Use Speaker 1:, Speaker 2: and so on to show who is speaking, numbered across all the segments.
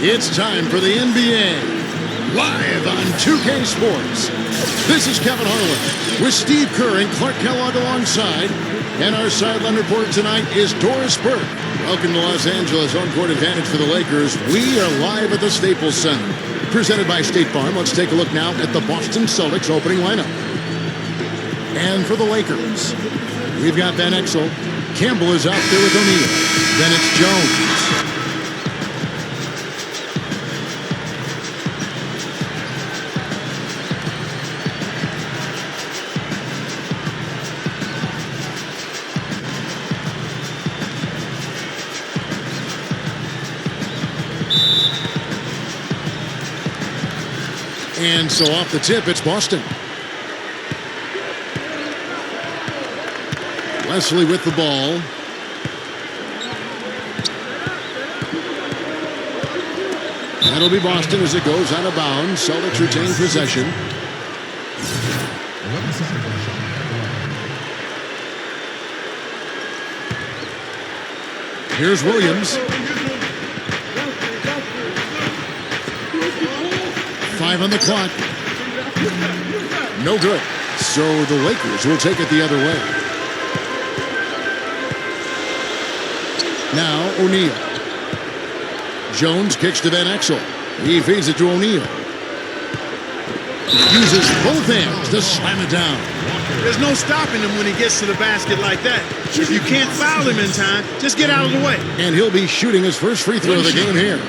Speaker 1: It's time for the NBA, live on 2K Sports. This is Kevin Harlan with Steve Kerr and Clark Kellogg alongside. And our sideline reporter tonight is Doris Burke. Welcome to Los Angeles, home court advantage for the Lakers. We are live at the Staples Center. Presented by State Farm, let's take a look now at the Boston Celtics opening lineup. And for the Lakers, we've got Van Exel. Campbell is out there with O'Neal. Then it's Jones. And so off the tip, it's Boston. Wesley with the ball. That'll be Boston as it goes out of bounds. Celtics retain possession. Here's Williams. 5 on the clock. No good. So the Lakers will take it the other way. Now O'Neal. Jones kicks to Van Exel. He feeds it to O'Neal. Uses both hands to slam it down.
Speaker 2: There's no stopping him when he gets to the basket like that. If you can't foul him in time, just get out of the way.
Speaker 1: And he'll be shooting his first free throw of the game here.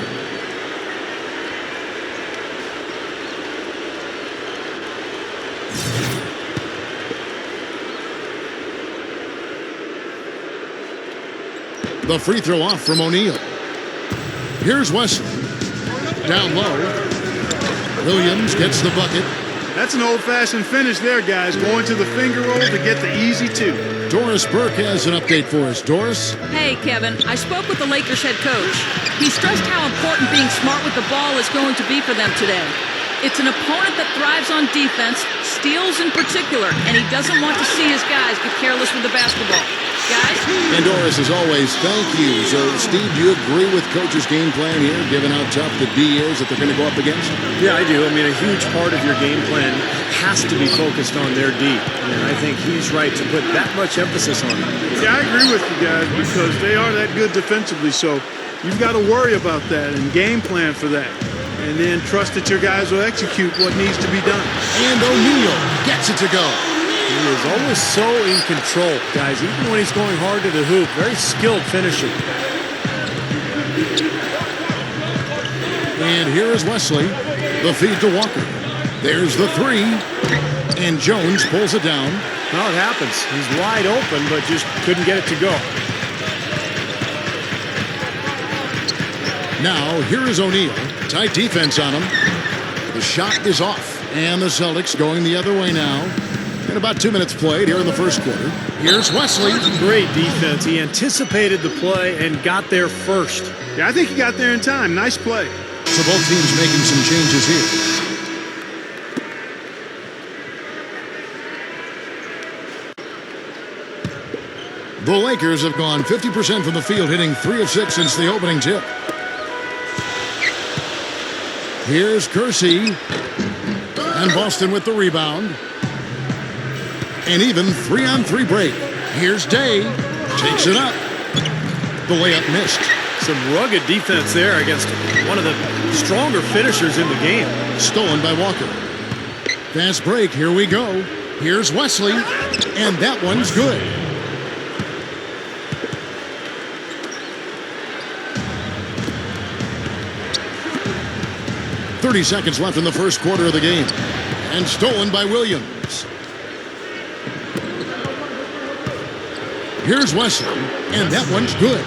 Speaker 1: The free throw off from O'Neal. Here's Wesley. Down low. Williams gets the bucket.
Speaker 2: That's an old-fashioned finish there, guys. Going to the finger roll to get the easy two.
Speaker 1: Doris Burke has an update for us. Doris?
Speaker 3: Hey, Kevin. I spoke with the Lakers head coach. He stressed how important being smart with the ball is going to be for them today. It's an opponent that thrives on defense, steals in particular, and he doesn't want to see his guys get careless with the basketball. Guys?
Speaker 1: And Doris, as always, thank you. So, Steve, do you agree with Coach's game plan here, given how tough the D is that they're going to go up against?
Speaker 4: Yeah, I do. I mean, a huge part of your game plan has to be focused on their D. And I think he's right to put that much emphasis on it.
Speaker 2: Yeah, I agree with you guys because they are that good defensively. So you've got to worry about that and game plan for that. And then trust that your guys will execute what needs to be done.
Speaker 1: And O'Neal gets it to go.
Speaker 4: He is always so in control, guys, even when he's going hard to the hoop. Very skilled finisher.
Speaker 1: And here is Wesley. The feed to Walker. There's the three. And Jones pulls it down.
Speaker 4: Well, it happens. He's wide open, but just couldn't get it to go.
Speaker 1: Now, here is O'Neal. Tight defense on him. The shot is off. And the Celtics going the other way now. And about 2 minutes played here in the first quarter. Here's Wesley.
Speaker 4: Great defense. He anticipated the play and got there first.
Speaker 2: Yeah, I think he got there in time. Nice play.
Speaker 1: So both teams making some changes here. The Lakers have gone 50% from the field, hitting 3 of 6 since the opening tip. Here's Kersey. And Boston with the rebound. And even 3-on-3 break. Here's Day. Takes it up. The layup missed.
Speaker 4: Some rugged defense there against one of the stronger finishers in the game.
Speaker 1: Stolen by Walker. Fast break. Here we go. Here's Wesley. And that one's good. .30 seconds left in the first quarter of the game. And stolen by Williams. Here's Wesley. And that one's good.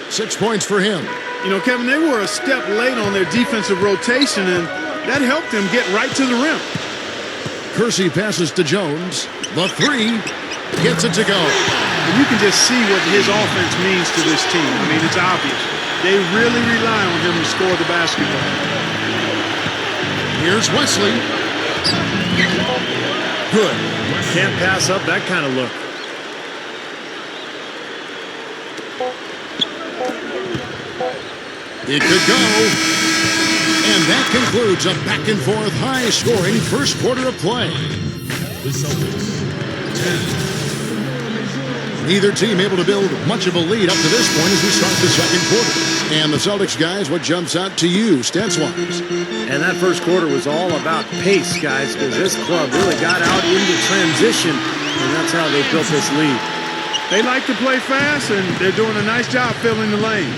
Speaker 1: 6 points for him.
Speaker 2: You know, Kevin, they were a step late on their defensive rotation, and that helped them get right to the rim.
Speaker 1: Kersey passes to Jones. The three gets it to go.
Speaker 2: And you can just see what his offense means to this team. I mean, it's obvious. They really rely on him to score the basketball.
Speaker 1: Here's Wesley. Good.
Speaker 4: Can't pass up that kind of look.
Speaker 1: It could go. And that concludes a back-and-forth, high-scoring first quarter of play.
Speaker 5: The Celtics 10.
Speaker 1: Neither team able to build much of a lead up to this point as we start the second quarter. And the Celtics, guys, what jumps out to you, stats-wise?
Speaker 4: And that first quarter was all about pace, guys, because this club really got out into transition, and that's how they built this lead.
Speaker 2: They like to play fast, and they're doing a nice job filling the lanes.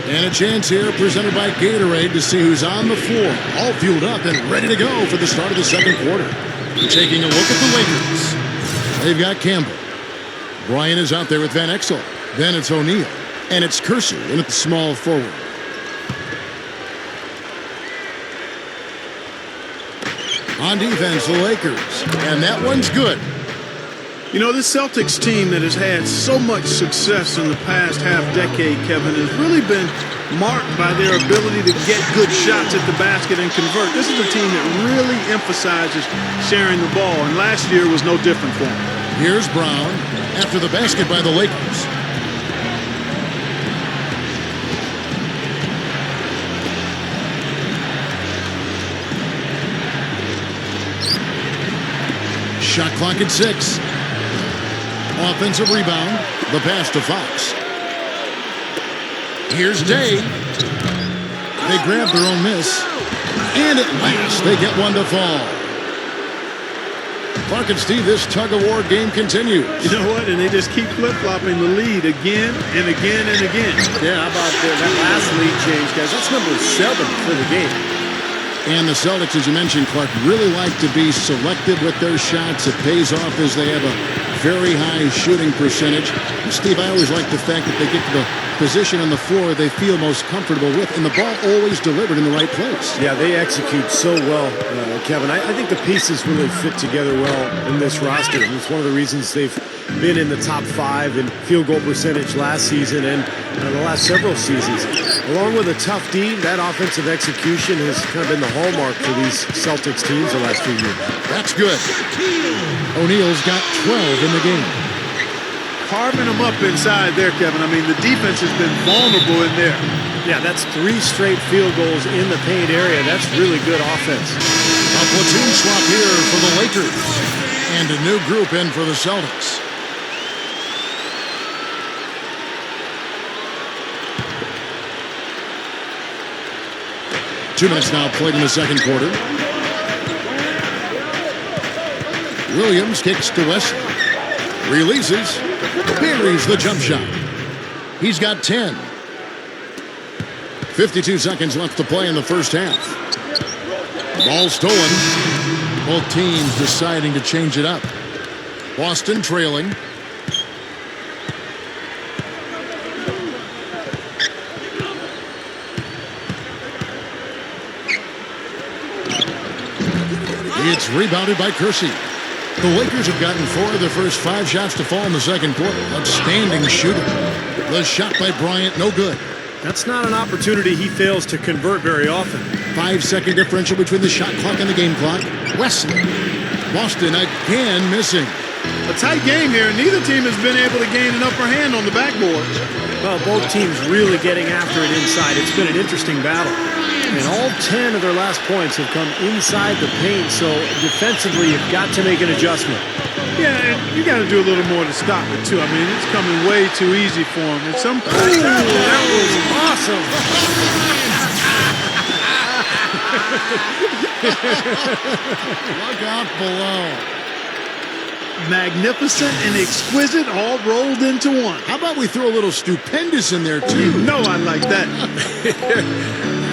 Speaker 1: And a chance here presented by Gatorade to see who's on the floor, all fueled up and ready to go for the start of the second quarter. Taking a look at the Lakers. They've got Campbell. Bryant is out there with Van Exel. Then it's O'Neal. And it's Kersey in at the small forward. On defense, the Lakers. And that one's good.
Speaker 2: You know, this Celtics team that has had so much success in the past half-decade, Kevin, has really been marked by their ability to get good shots at the basket and convert. This is a team that really emphasizes sharing the ball, and last year was no different for them.
Speaker 1: Here's Brown after the basket by the Lakers. Shot clock at 6. Offensive rebound. The pass to Fox. Here's Day. They grab their own miss. And at last, they get one to fall. Clark and Steve, this tug-of-war game continues.
Speaker 2: You know what? And they just keep flip-flopping the lead again and again and again.
Speaker 4: Yeah, how about that last lead change, guys? That's number 7 for the game.
Speaker 1: And the Celtics, as you mentioned, Clark, really like to be selective with their shots. It pays off as they have a very high shooting percentage. And Steve, I always like the fact that they get to the position on the floor they feel most comfortable with, and the ball always delivered in the right place.
Speaker 4: Yeah, they execute so well, Kevin. I think the pieces really fit together well in this roster. It's one of the reasons they've been in the top 5 in field goal percentage last season and the last several seasons. Along with a tough D, that offensive execution has kind of been the hallmark for these Celtics teams the last few years.
Speaker 1: That's good. O'Neal's got 12 in the game.
Speaker 2: Carving them up inside there, Kevin. I mean, the defense has been vulnerable in there.
Speaker 4: Yeah, that's 3 straight field goals in the paint area. That's really good offense.
Speaker 1: A platoon swap here for the Lakers. And a new group in for the Celtics. Two minutes now played in the second quarter. Williams kicks to Wesley. Releases. Buries the jump shot. He's got 10. 52 seconds left to play in the first half. Ball stolen. Both teams deciding to change it up. Boston trailing. It's rebounded by Kersey. The Lakers have gotten 4 of their first 5 shots to fall in the second quarter. Outstanding shooting. The shot by Bryant, no good.
Speaker 4: That's not an opportunity he fails to convert very often.
Speaker 1: 5-second differential between the shot clock and the game clock. Wesley. Boston again missing.
Speaker 2: A tight game here, and neither team has been able to gain an upper hand on the backboard.
Speaker 4: Well, both teams really getting after it inside. It's been an interesting battle. And all 10 of their last points have come inside the paint, so defensively you've got to make an adjustment.
Speaker 2: Yeah, and you got to do a little more to stop it, too. I mean, it's coming way too easy for them. At some point,
Speaker 4: that was awesome.
Speaker 1: Look out below.
Speaker 2: Magnificent and exquisite all rolled into one.
Speaker 1: How about we throw a little stupendous in there, too?
Speaker 2: You know I like that.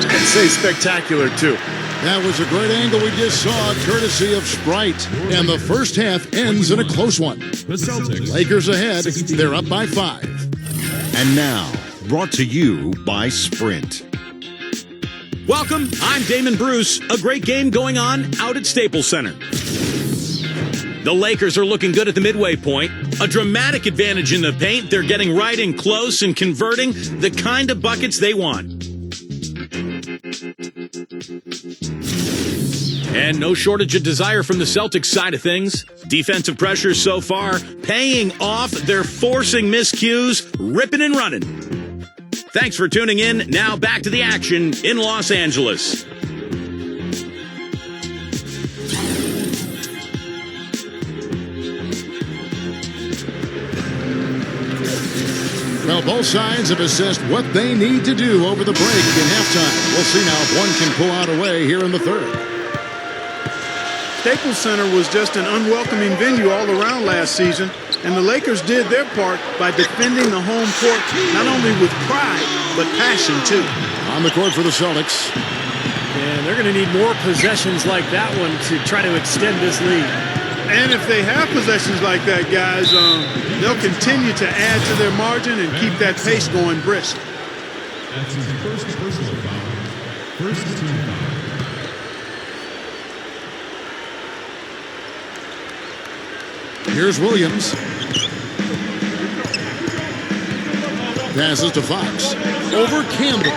Speaker 4: I'd say spectacular, too.
Speaker 1: That was a great angle we just saw, courtesy of Sprite. And the first half ends in a close one.
Speaker 5: The Celtics.
Speaker 1: Lakers ahead. They're up by 5.
Speaker 6: And now, brought to you by Sprint.
Speaker 7: Welcome, I'm Damon Bruce. A great game going on out at Staples Center. The Lakers are looking good at the midway point. A dramatic advantage in the paint. They're getting right in close and converting the kind of buckets they want. And no shortage of desire from the Celtics side of things. Defensive pressure so far paying off. They're forcing miscues, ripping and running. Thanks for tuning in. Now back to the action in Los Angeles.
Speaker 1: Well, both sides have assessed what they need to do over the break in halftime. We'll see now if one can pull out a way here in the third.
Speaker 2: Staples Center was just an unwelcoming venue all around last season, and the Lakers did their part by defending the home court not only with pride, but passion too.
Speaker 1: On the court for the Celtics.
Speaker 4: And they're going to need more possessions like that one to try to extend this lead.
Speaker 2: And if they have possessions like that, guys, they'll continue to add to their margin and keep that pace going brisk.
Speaker 5: That's his first personal foul. First team foul.
Speaker 1: Here's Williams. Passes to Fox. Over Campbell.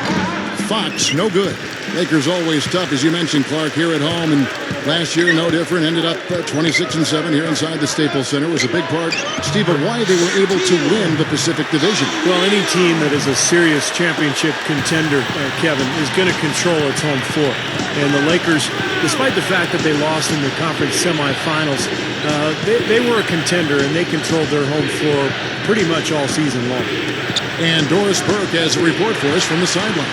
Speaker 1: Fox, no good. Lakers always tough, as you mentioned, Clark, here at home. And last year, no different. Ended up 26-7 here inside the Staples Center. Was a big part, Steve, of why they were able to win the Pacific Division.
Speaker 4: Well, any team that is a serious championship contender, Kevin, is going to control its home floor. And the Lakers, despite the fact that they lost in the conference semifinals, they were a contender, and they controlled their home floor pretty much all season long.
Speaker 1: And Doris Burke has a report for us from the sideline.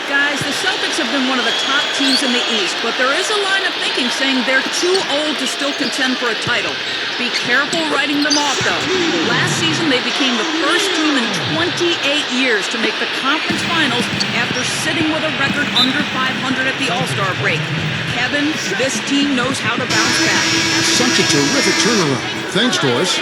Speaker 3: Guys, the Celtics have been one of the top teams in the East, but there is a line of thinking saying they're too old to still contend for a title. Be careful writing them off, though. Last season, they became the first team in 28 years to make the conference finals after sitting with a record under 500 at the All-Star break. Kevin, this team knows how to bounce back.
Speaker 1: Such a terrific turnaround. Thanks, Doris.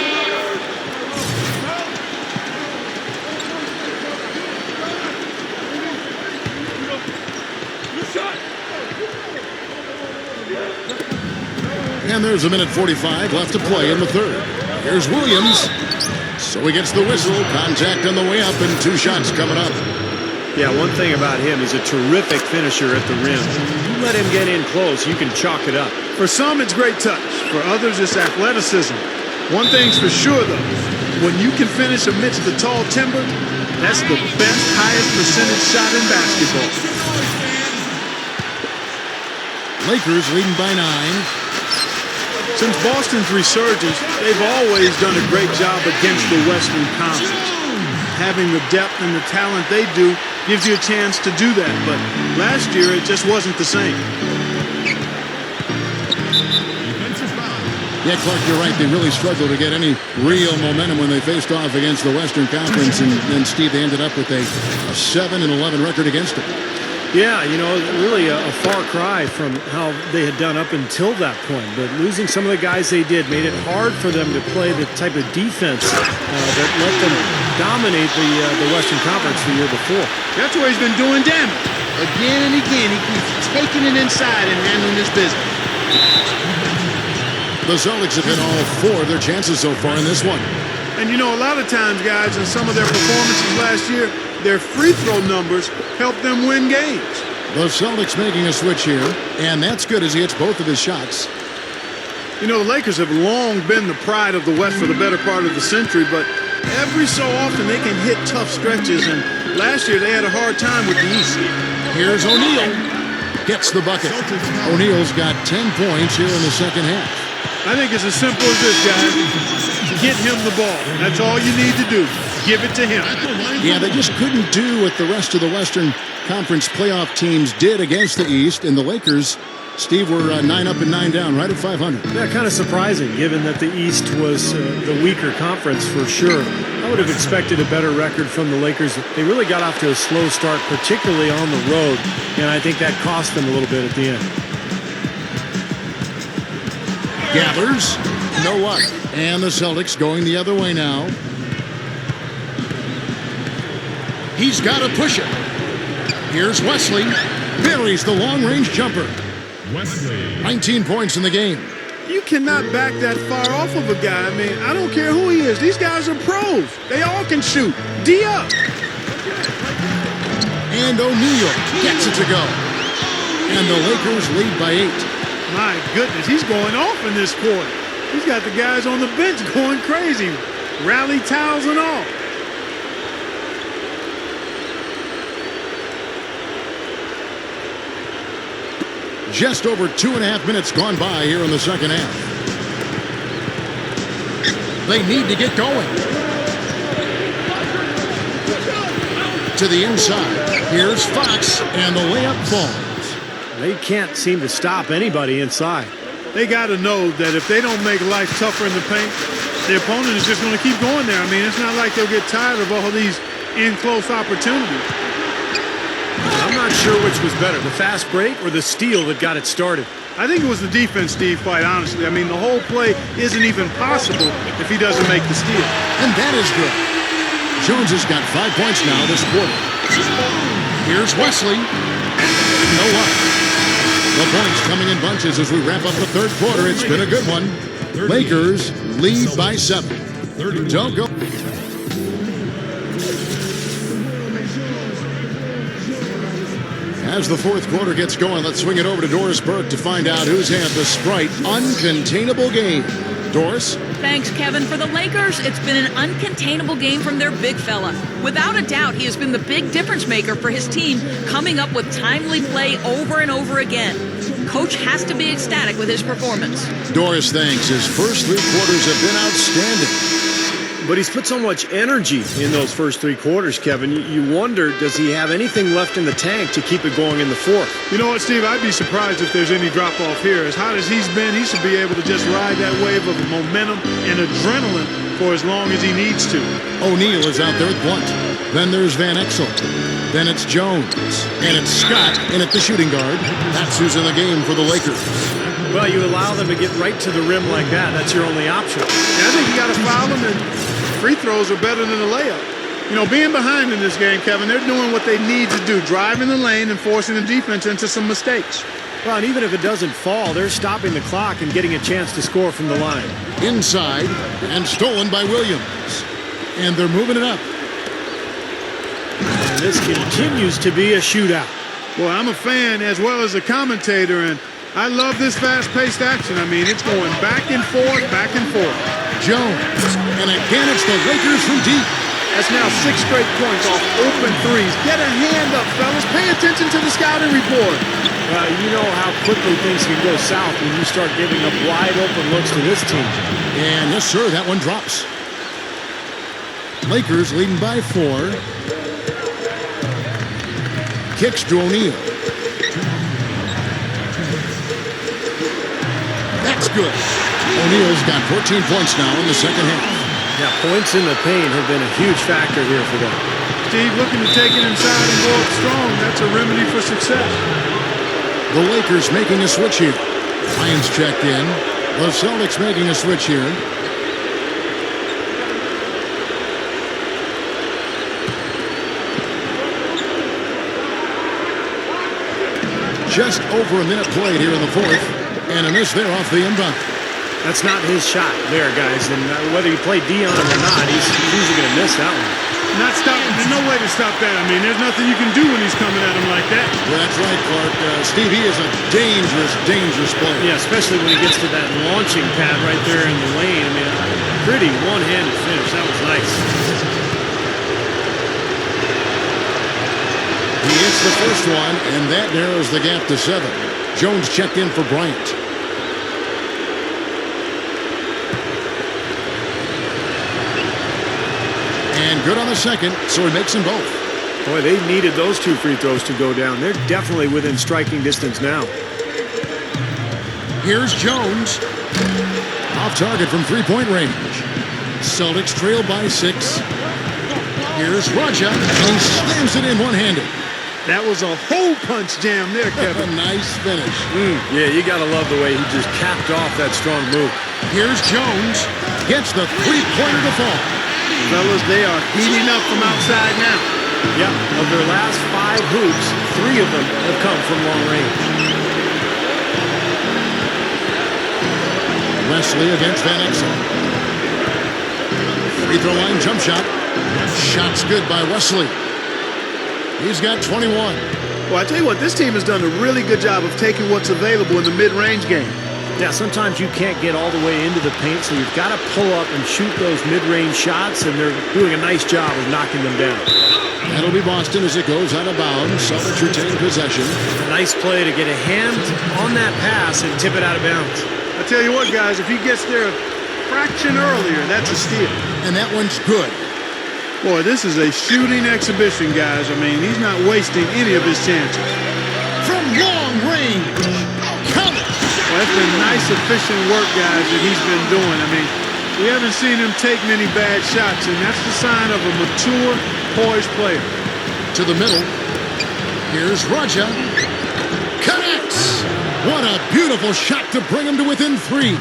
Speaker 1: And there's a minute 45 left to play in the third. Here's Williams. So he gets the whistle. Contact on the way up and two shots coming up.
Speaker 4: Yeah, one thing about him, he's a terrific finisher at the rim. You let him get in close, you can chalk it up.
Speaker 2: For some, it's great touch. For others, it's athleticism. One thing's for sure, though. When you can finish amidst the tall timber, that's the best, highest percentage shot in basketball.
Speaker 1: Lakers leading by 9.
Speaker 2: Since Boston's resurgence, they've always done a great job against the Western Conference. Having the depth and the talent they do gives you a chance to do that, but last year it just wasn't the same.
Speaker 1: Yeah, Clark, you're right. They really struggled to get any real momentum when they faced off against the Western Conference, and Steve, they ended up with a 7-11 record against it.
Speaker 4: Yeah, you know, really a far cry from how they had done up until that point. But losing some of the guys they did made it hard for them to play the type of defense that let them dominate the Western Conference the year before.
Speaker 2: That's where he's been doing damage. Again and again, he keeps taking it inside and handling his business.
Speaker 1: The Celtics have hit all 4 of their chances so far in this one.
Speaker 2: And you know, a lot of times, guys, in some of their performances last year, their free throw numbers help them win games.
Speaker 1: The Celtics making a switch here, and that's good as he hits both of his shots.
Speaker 2: You know, the Lakers have long been the pride of the West for the better part of the century, but every so often they can hit tough stretches, and last year they had a hard time with the East.
Speaker 1: Here's O'Neal. Gets the bucket. O'Neal's got 10 points here in the second half.
Speaker 2: I think it's as simple as this, guys. Get him the ball. That's all you need to do. Give it to him.
Speaker 1: Yeah, they just couldn't do what the rest of the Western Conference playoff teams did against the East, and the Lakers, Steve, were 9 up and 9 down, right at 500.
Speaker 4: Yeah, kind of surprising, given that the East was the weaker conference for sure. I would have expected a better record from the Lakers. They really got off to a slow start, particularly on the road, and I think that cost them a little bit at the end.
Speaker 1: Gathers, no luck. And the Celtics going the other way now. He's got to push it. Here's Wesley. Buries the long-range jumper.
Speaker 5: Wesley.
Speaker 1: 19 points in the game.
Speaker 2: You cannot back that far off of a guy. I mean, I don't care who he is. These guys are pros. They all can shoot. D up.
Speaker 1: And O'Neal gets it to go. And the Lakers lead by 8.
Speaker 2: My goodness, he's going off in this quarter. He's got the guys on the bench going crazy. Rally towels and all.
Speaker 1: Just over 2.5 minutes gone by here in the second half. They need to get going. To the inside. Here's Fox, and the layup falls.
Speaker 4: They can't seem to stop anybody inside.
Speaker 2: They got to know that if they don't make life tougher in the paint, the opponent is just going to keep going there. I mean, it's not like they'll get tired of all these in-close opportunities.
Speaker 4: I'm not sure which was better, the fast break or the steal that got it started.
Speaker 2: I think it was the defense, Steve, quite honestly. I mean, the whole play isn't even possible if he doesn't make the steal.
Speaker 1: And that is good. Jones has got 5 points now this quarter. Here's Wesley. No luck. The points coming in bunches as we wrap up the third quarter. It's been a good one. Lakers lead by 7. Don't go. As the fourth quarter gets going, let's swing it over to Doris Burke to find out who's had the Sprite uncontainable game. Doris?
Speaker 3: Thanks, Kevin. For the Lakers, it's been an uncontainable game from their big fella. Without a doubt, he has been the big difference maker for his team, coming up with timely play over and over again. Coach has to be ecstatic with his performance.
Speaker 1: Doris thanks. His first 3 quarters have been outstanding.
Speaker 4: But he's put so much energy in those first 3 quarters, Kevin. You wonder, does he have anything left in the tank to keep it going in the fourth?
Speaker 2: You know what, Steve? I'd be surprised if there's any drop-off here. As hot as he's been, he should be able to just ride that wave of momentum and adrenaline for as long as he needs to.
Speaker 1: O'Neal is out there at Blunt. Then there's Van Exel. Then it's Jones. And it's Scott in at the shooting guard. That's who's in the game for the Lakers.
Speaker 4: Well, you allow them to get right to the rim like that. That's your only option.
Speaker 2: Yeah, I think you got to foul them, and free throws are better than a layup. You know, being behind in this game, Kevin, they're doing what they need to do, driving the lane and forcing the defense into some mistakes.
Speaker 4: Well, and even if it doesn't fall, they're stopping the clock and getting a chance to score from the line.
Speaker 1: Inside, and stolen by Williams. And they're moving it up.
Speaker 4: And this continues to be a shootout.
Speaker 2: Well, I'm a fan as well as a commentator, and I love this fast-paced action. I mean, it's going back and forth, back and forth.
Speaker 1: Jones. And again, it's the Lakers from deep.
Speaker 2: That's now 6 straight points off open threes. Get a hand up, fellas. Pay attention to the scouting report.
Speaker 4: You know how quickly things can go south when you start giving up wide-open looks to this team.
Speaker 1: And yes, sir, that one drops. Lakers leading by 4. Kicks to O'Neal. That's good. O'Neal's got 14 points now in the second half.
Speaker 4: Yeah, points in the paint have been a huge factor here for them.
Speaker 2: Steve, looking to take it inside and go up strong. That's a remedy for success.
Speaker 1: The Lakers making a switch here. Lions checked in. The Celtics making a switch here. Just over a minute played here in the fourth. And a miss there off the inbound.
Speaker 4: That's not his shot there, guys. And whether you play Dion or not, he's usually going to miss that one.
Speaker 2: Not stopping. There's no way to stop that. I mean, there's nothing you can do when he's coming at him like that.
Speaker 1: Well, that's right, Clark. Steve, he is a dangerous, dangerous player.
Speaker 4: Yeah, especially when he gets to that launching pad right there in the lane. I mean, pretty one-handed finish. That was nice.
Speaker 1: He hits the first one, and that narrows the gap to 7. Jones checked in for Bryant. And good on the second, so he makes them both.
Speaker 4: Boy, they needed those 2 free throws to go down. They're definitely within striking distance now.
Speaker 1: Here's Jones. Off target from three-point range. Celtics trail by 6. Here's Raja, and he slams it in one-handed.
Speaker 2: That was a hole punch jam there, Kevin.
Speaker 1: A nice finish.
Speaker 4: Yeah, you got to love the way he just capped off that strong move.
Speaker 1: Here's Jones. Gets the three-pointer to fall.
Speaker 2: Fellas, they are heating up from outside now.
Speaker 4: Yep, of their last 5 hoops, 3 of them have come from long range.
Speaker 1: Wesley against Van Exel. Free throw line jump shot. Shot's good by Wesley. He's got 21.
Speaker 2: Well, I tell you what, this team has done a really good job of taking what's available in the mid-range game.
Speaker 4: Yeah, sometimes you can't get all the way into the paint, so you've got to pull up and shoot those mid-range shots, and they're doing a nice job of knocking them down.
Speaker 1: That'll be Boston as it goes out of bounds. Celtics retain possession.
Speaker 4: A nice play to get a hand on that pass and tip it out of bounds.
Speaker 2: I tell you what, guys, if he gets there a fraction earlier, that's a steal.
Speaker 1: And that one's good.
Speaker 2: Boy, this is a shooting exhibition, guys. I mean, he's not wasting any of his chances.
Speaker 1: From long range. Count it.
Speaker 2: Well, that's been nice, efficient work, guys, that he's been doing. I mean, we haven't seen him take many bad shots, and that's the sign of a mature, poised player.
Speaker 1: To the middle. Here's Raja. Connects. What a beautiful shot to bring him to within 3.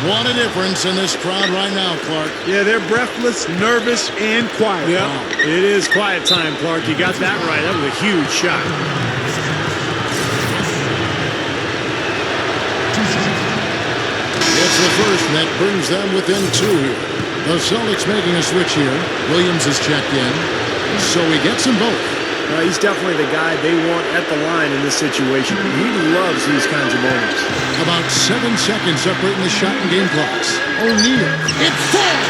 Speaker 1: What a difference in this crowd right now, Clark.
Speaker 2: Yeah, they're breathless, nervous, and quiet.
Speaker 4: Yeah, it is quiet time, Clark. You got that right. That was a huge shot.
Speaker 1: It's the first that brings them within 2 here. The Celtics making a switch here. Williams is checked in, so he gets them both.
Speaker 4: He's definitely the guy they want at the line in this situation. He loves these kinds of moments.
Speaker 1: About 7 seconds separating the shot and game clocks. O'Neal. It falls!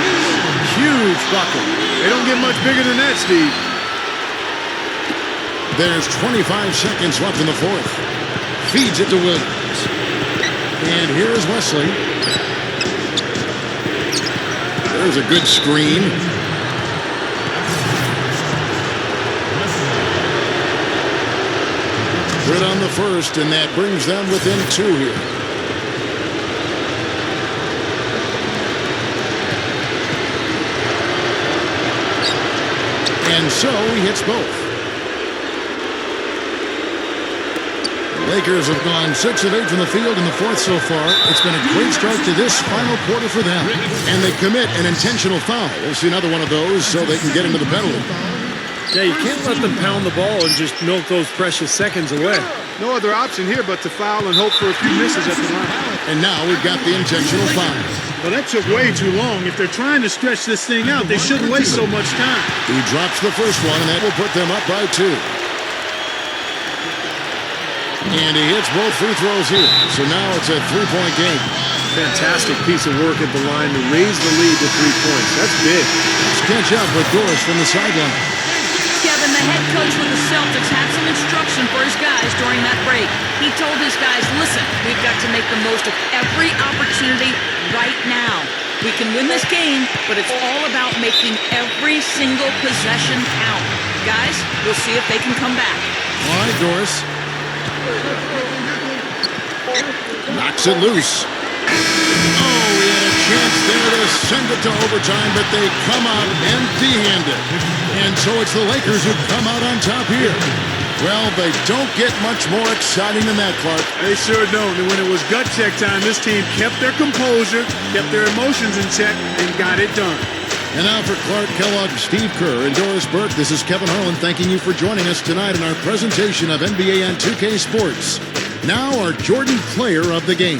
Speaker 4: Huge bucket.
Speaker 2: They don't get much bigger than that, Steve.
Speaker 1: There's 25 seconds left in the fourth. Feeds it to Williams. And here's Wesley. There's a good screen. Good on the first, and that brings them within 2 here. And so he hits both. Lakers have gone 6 of 8 from the field in the fourth so far. It's been a great start to this final quarter for them. And they commit an intentional foul. We'll see another one of those so they can get into the penalty.
Speaker 4: Yeah, you can't let them pound the ball and just milk those precious seconds away.
Speaker 2: No other option here but to foul and hope for a few misses at the line.
Speaker 1: And now we've got the intentional foul.
Speaker 2: Well, that took way too long. If they're trying to stretch this thing out, they shouldn't waste so much time.
Speaker 1: He drops the first one, and that will put them up by 2. And he hits both free throws here. So now it's a 3-point game.
Speaker 4: Fantastic piece of work at the line to raise the lead to 3 points. That's big.
Speaker 1: Let's catch up with Doris from the sideline.
Speaker 3: Kevin, the head coach with the Celtics had some instruction for his guys during that break. He told his guys, listen, we've got to make the most of every opportunity right now. We can win this game, but it's all about making every single possession count. Guys, we'll see if they can come back.
Speaker 1: All right, Doris. Knocks it loose. Oh, he had a chance there to send it to overtime, but they come out empty-handed. And so it's the Lakers who come out on top here. Well, they don't get much more exciting than that, Clark.
Speaker 2: They sure don't. And when it was gut check time, this team kept their composure, kept their emotions in check, and got it done.
Speaker 1: And now for Clark Kellogg, Steve Kerr, and Doris Burke, this is Kevin Harlan thanking you for joining us tonight in our presentation of NBA and 2K Sports. Now our Jordan Player of the Game.